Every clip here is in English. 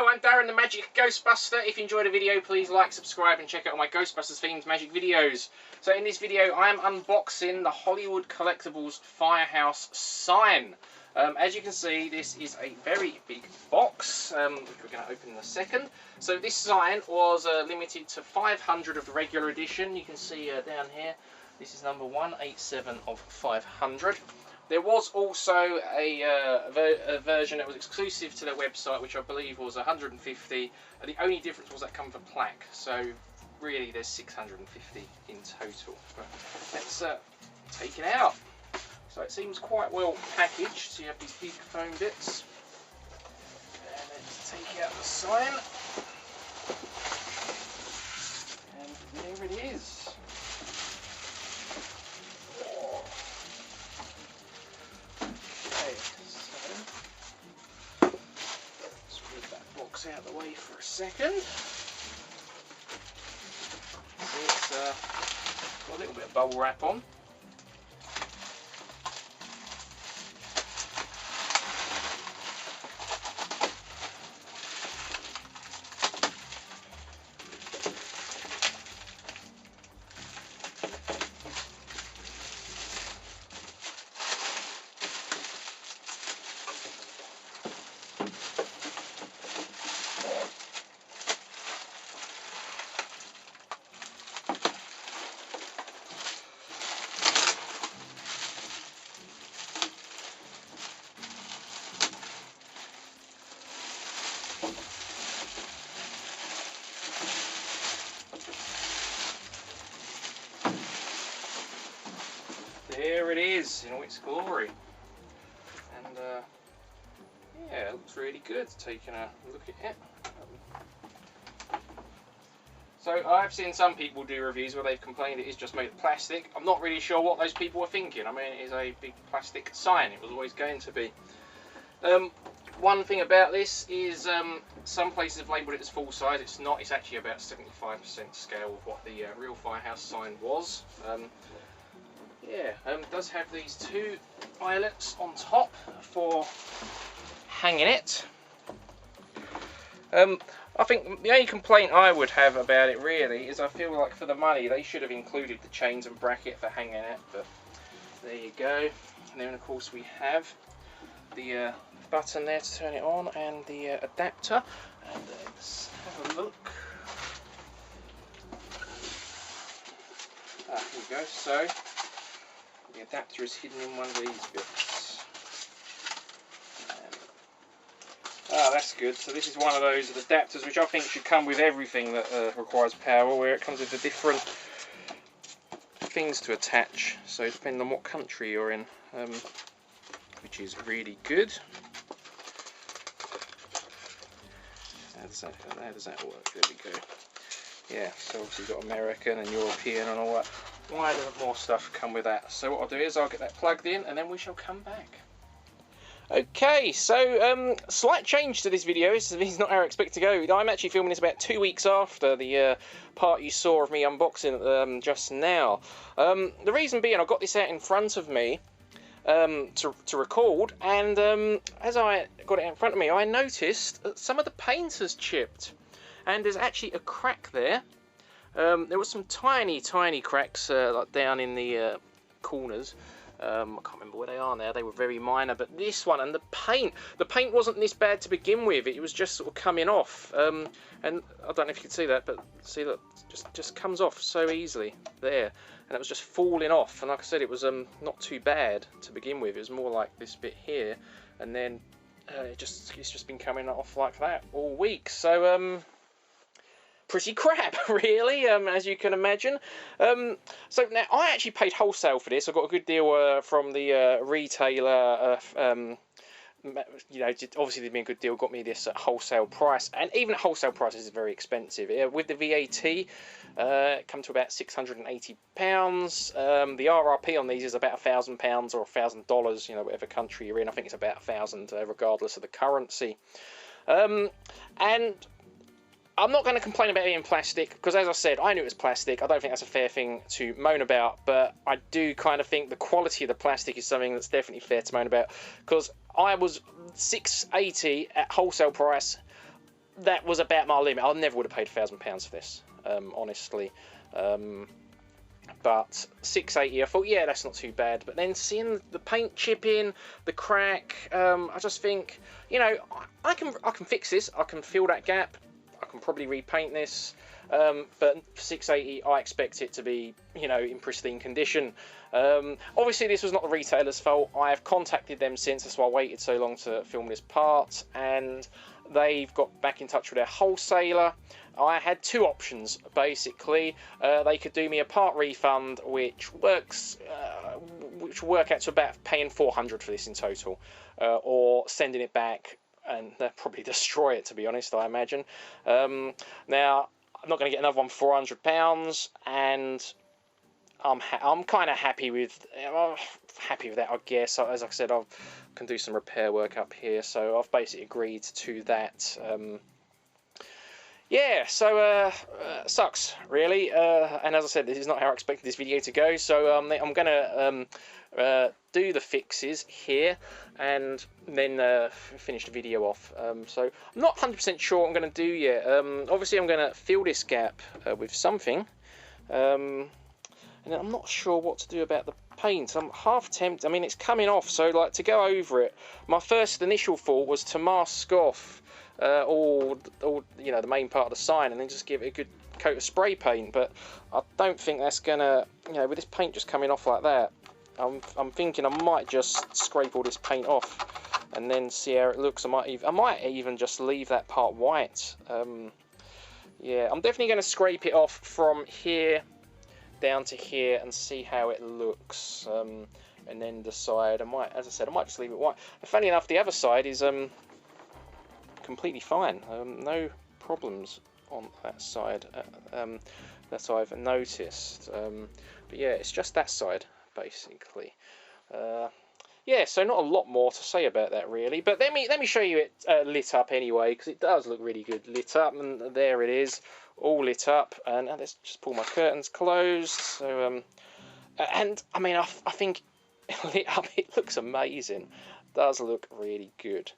Hello, I'm Darren the Magic Ghostbuster. If you enjoyed the video, please like, subscribe and check out all my Ghostbusters themed magic videos. So in this video, I am unboxing the Hollywood Collectibles Firehouse Sign. As you can see, this is a very big box, which we're going to open in a second. So this sign was limited to 500 of the regular edition. You can see down here, this is number 187 of 500. There was also a version that was exclusive to their website, which I believe was 150. And the only difference was that come with a plaque. So really, there's 650 in total. But let's take it out. So it seems quite well packaged. So you have these big foam bits. And let's take out the sign. And there it is. Out of the way for a second. It's got a little bit of bubble wrap on. There it is in all its glory, and yeah, it looks really good. Taking a look at it. So I've seen some people do reviews where they've complained it is just made of plastic. I'm not really sure what those people were thinking. I mean, it is a big plastic sign. It was always going to be. One thing about this is some places have labelled it as full size. It's not. It's actually about 75% scale of what the real Firehouse sign was. Yeah, it does have these two eyelets on top for hanging it. I think the only complaint I would have about it really is I feel like for the money they should have included the chains and bracket for hanging it, but there you go. And then of course we have the button there to turn it on and the adapter. And let's have a look. Ah, here we go. So the adapter is hidden in one of these bits. Ah, that's good. So this is one of those adapters which I think should come with everything that requires power, where it comes with the different things to attach. So depending on what country you're in, which is really good. How does that work? There we go. Yeah, so obviously you've got American and European and all that. Why doesn't more stuff come with that? So what I'll do is I'll get that plugged in and then we shall come back. Okay, so slight change to this video. This is not how I expect to go. I'm actually filming this about 2 weeks after the part you saw of me unboxing just now. The reason being, I've got this out in front of me to record, and as I got it in front of me, I noticed that some of the paint has chipped, and there's actually a crack there. There was some tiny cracks like down in the corners. I can't remember where they are now. They were very minor, but this one and the paint wasn't this bad to begin with. It was just sort of coming off, and I don't know if you can see that, but see that just comes off so easily there, and it was just falling off. And like I said, it was not too bad to begin with. It was more like this bit here, and then it's just been coming off like that all week. So pretty crap, really, as you can imagine. So now I actually paid wholesale for this. I got a good deal from the retailer. You know, obviously they'd been a good deal. Got me this at wholesale price, and even at wholesale prices is very expensive. With the VAT, it come to about £680. The RRP on these is about £1,000 or $1,000. You know, whatever country you're in. I think it's about 1,000, regardless of the currency. And I'm not going to complain about it being plastic, because as I said, I knew it was plastic. I don't think that's a fair thing to moan about, but I do kind of think the quality of the plastic is something that's definitely fair to moan about, because I was $680 at wholesale price that was about my limit. I never would have paid £1,000 for this, honestly. But 680, I thought, yeah, that's not too bad. But then seeing the paint chipping, the crack, I just think, you know, I can fix this. I can fill that gap. I can probably repaint this. But for 680, I expect it to be, you know, in pristine condition. Obviously, this was not the retailer's fault. I have contacted them since. That's why I waited so long to film this part. And they've got back in touch with their wholesaler. I had two options, basically. They could do me a part refund, which works, which will work out to about paying £400 for this in total, or sending it back, and they'll probably destroy it, to be honest, I imagine. Now, I'm not going to get another one for £400, and I'm kind of happy with that, I guess. As I said, I can do some repair work up here, so I've basically agreed to that. Yeah, so sucks, really. And as I said, this is not how I expected this video to go. So I'm going to do the fixes here and then finish the video off. So I'm not 100% sure what I'm going to do yet. Obviously, I'm going to fill this gap with something. And I'm not sure what to do about the paint. I'm half tempted. I mean, it's coming off, so like to go over it. My first initial thought was to mask off all you know, the main part of the sign, and then just give it a good coat of spray paint. But I don't think that's gonna, you know, with this paint just coming off like that. I'm thinking I might just scrape all this paint off and then see how it looks. I might even just leave that part white. Yeah, I'm definitely going to scrape it off from here down to here and see how it looks, and then decide. As I said, I might just leave it white. And funny enough, the other side is completely fine. No problems on that side that I've noticed. But yeah, it's just that side basically. Yeah, so not a lot more to say about that really. But let me show you it lit up anyway, because it does look really good lit up. And there it is, all lit up. And let's just pull my curtains closed. So and I mean, I think lit up, it looks amazing. It does look really good.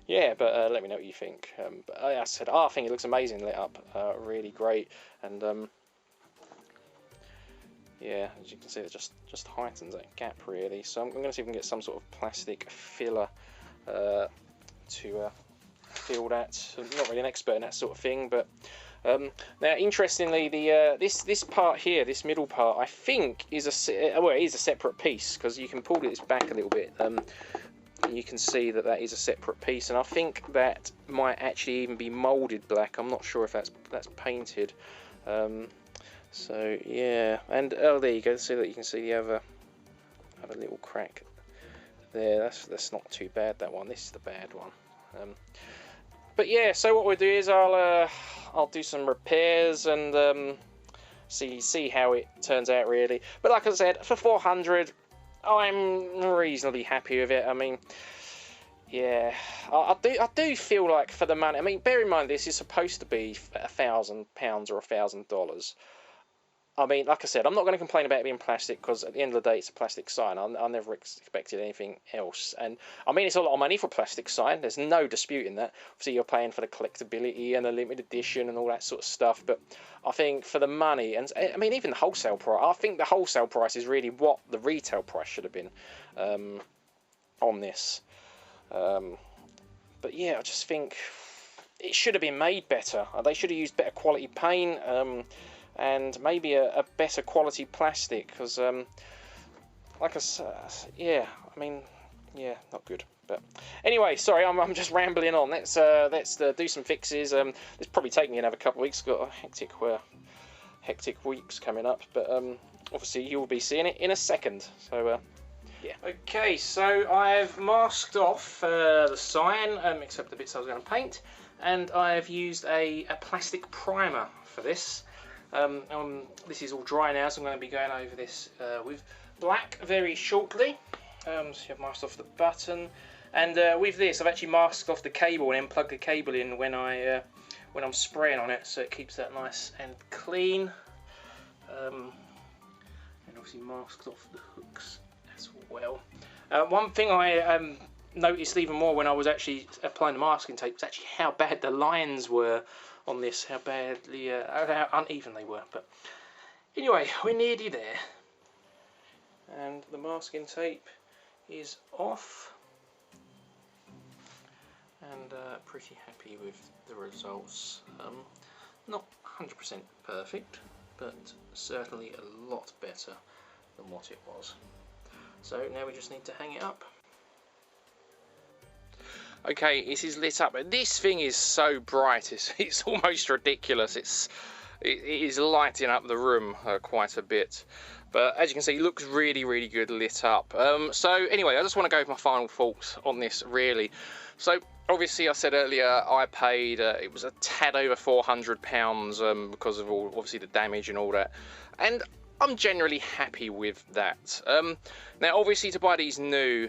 Yeah, but let me know what you think. But as I said, I think it looks amazing lit up, really great, and yeah, as you can see, it just heightens that gap really. So I'm going to see if we can get some sort of plastic filler to fill that. I'm not really an expert in that sort of thing, but now interestingly, the this part here, this middle part, I think is it is a separate piece, because you can pull this back a little bit. You can see that is a separate piece, and I think that might actually even be moulded black. I'm not sure if that's painted. So yeah, and oh, there you go. So that you can see the other little crack there. That's not too bad, that one. This is the bad one. But yeah, so what we'll do is I'll do some repairs and see how it turns out really. But like I said, for 400. I'm reasonably happy with it. I mean, yeah, I do feel like for the money. I mean, bear in mind this is supposed to be £1,000 or $1,000. I mean, like I said, I'm not going to complain about it being plastic, because at the end of the day, it's a plastic sign. I never expected anything else. And I mean, it's a lot of money for a plastic sign. There's no disputing that. Obviously, you're paying for the collectability and the limited edition and all that sort of stuff. But I think for the money, and I mean, even the wholesale price, I think the wholesale price is really what the retail price should have been on this. But yeah, I just think it should have been made better. They should have used better quality paint. And maybe a better quality plastic, because like I said, yeah, I mean, yeah, not good. But anyway, sorry, I'm just rambling on. Let's do some fixes. This probably take me another couple of weeks. Got a hectic weeks coming up, but obviously you'll be seeing it in a second. So yeah. Okay, so I've masked off the sign, except the bits I was going to paint, and I've used a plastic primer for this. This is all dry now, so I'm going to be going over this with black very shortly. So I've masked off the button, and with this I've actually masked off the cable and then plugged the cable in when I'm spraying on it, so it keeps that nice and clean. And obviously masked off the hooks as well. One thing I noticed even more when I was actually applying the masking tape, was actually how bad the lines were on this, how badly, how uneven they were. But anyway, we're nearly there, and the masking tape is off, and pretty happy with the results. Not 100% perfect, but certainly a lot better than what it was. So now we just need to hang it up. Okay, this is lit up. This thing is so bright, it's almost ridiculous. It is lighting up the room quite a bit. But as you can see, it looks really, really good lit up. So anyway, I just want to go with my final thoughts on this, really. So obviously, I said earlier, I paid, it was a tad over £400 because of all, obviously, the damage and all that. And I'm generally happy with that. Now, obviously, to buy these new,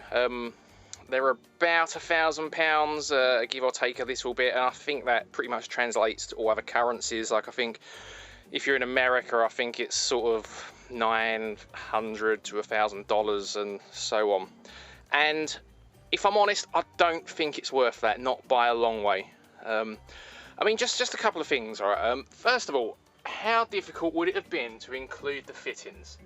they're about £1,000, give or take a little bit, and I think that pretty much translates to all other currencies. Like, I think if you're in America, I think it's sort of $900 to $1,000 and so on. And if I'm honest, I don't think it's worth that, not by a long way. I mean, just a couple of things, all right? First of all, how difficult would it have been to include the fittings?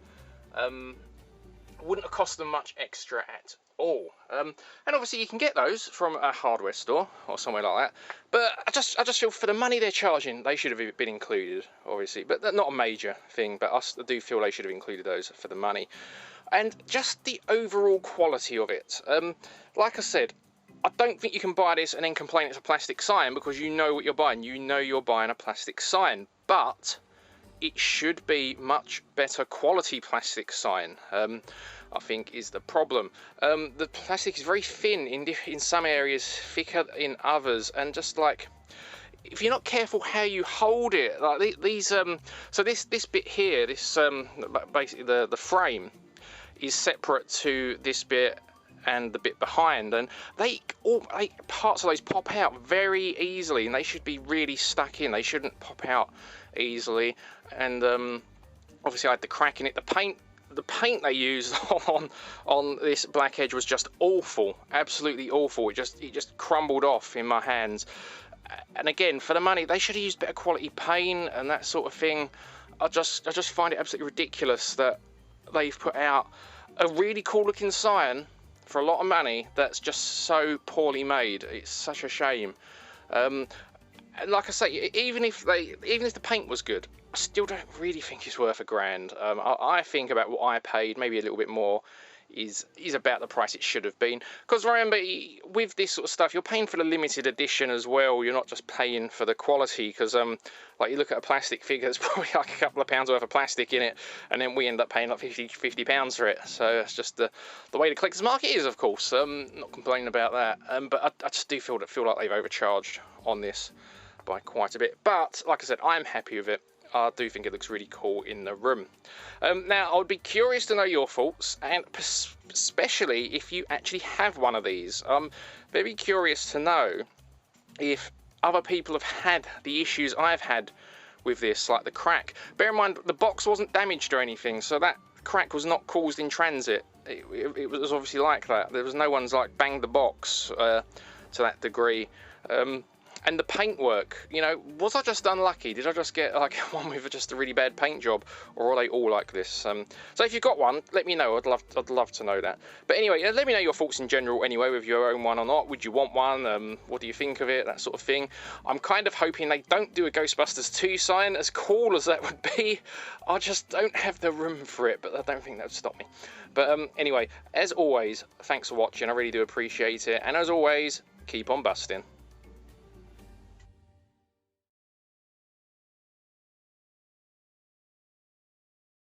Wouldn't have cost them much extra at all. And obviously you can get those from a hardware store or somewhere like that. But I just feel for the money they're charging, they should have been included, obviously. But that's not a major thing, but I do feel they should have included those for the money. And just the overall quality of it. Like I said, I don't think you can buy this and then complain it's a plastic sign, because you know what you're buying. You know you're buying a plastic sign. But it should be much better quality plastic sign, I think is the problem. The plastic is very thin in some areas, thicker in others, and just like, if you're not careful how you hold it, like these, so this bit here, this basically the frame is separate to this bit and the bit behind, and parts of those pop out very easily, and they should be really stuck in. They shouldn't pop out easily. And obviously I had the crack in it. The paint they used on this black edge was just awful, absolutely awful. It just crumbled off in my hands. And again, for the money, they should have used better quality paint and that sort of thing. I just find it absolutely ridiculous that they've put out a really cool looking sign for a lot of money that's just so poorly made. It's such a shame. And like I say, even if the paint was good, I still don't really think it's worth £1,000. I think about what I paid, maybe a little bit more, is about the price it should have been. Because remember, with this sort of stuff, you're paying for the limited edition as well. You're not just paying for the quality, because like you look at a plastic figure, there's probably like a couple of pounds worth of plastic in it, and then we end up paying like £50 for it. So it's just the way the collector's market is, of course. Not complaining about that. But I just do feel like they've overcharged on this by quite a bit. But like I said, I'm happy with it. I do think it looks really cool in the room. Now, I would be curious to know your thoughts, and especially if you actually have one of these. I'm very curious to know if other people have had the issues I've had with this, like the crack. Bear in mind, the box wasn't damaged or anything, so that crack was not caused in transit. It was obviously like that. There was no one's like banged the box to that degree. And the paintwork, you know, was I just unlucky? Did I just get like one with just a really bad paint job, or are they all like this? So if you've got one, let me know. I'd love to know that. But anyway, let me know your thoughts in general anyway, with your own one or not. Would you want one? What do you think of it? That sort of thing. I'm kind of hoping they don't do a Ghostbusters 2 sign, as cool as that would be. I just don't have the room for it, but I don't think that would stop me. But anyway, as always, thanks for watching. I really do appreciate it. And as always, keep on busting.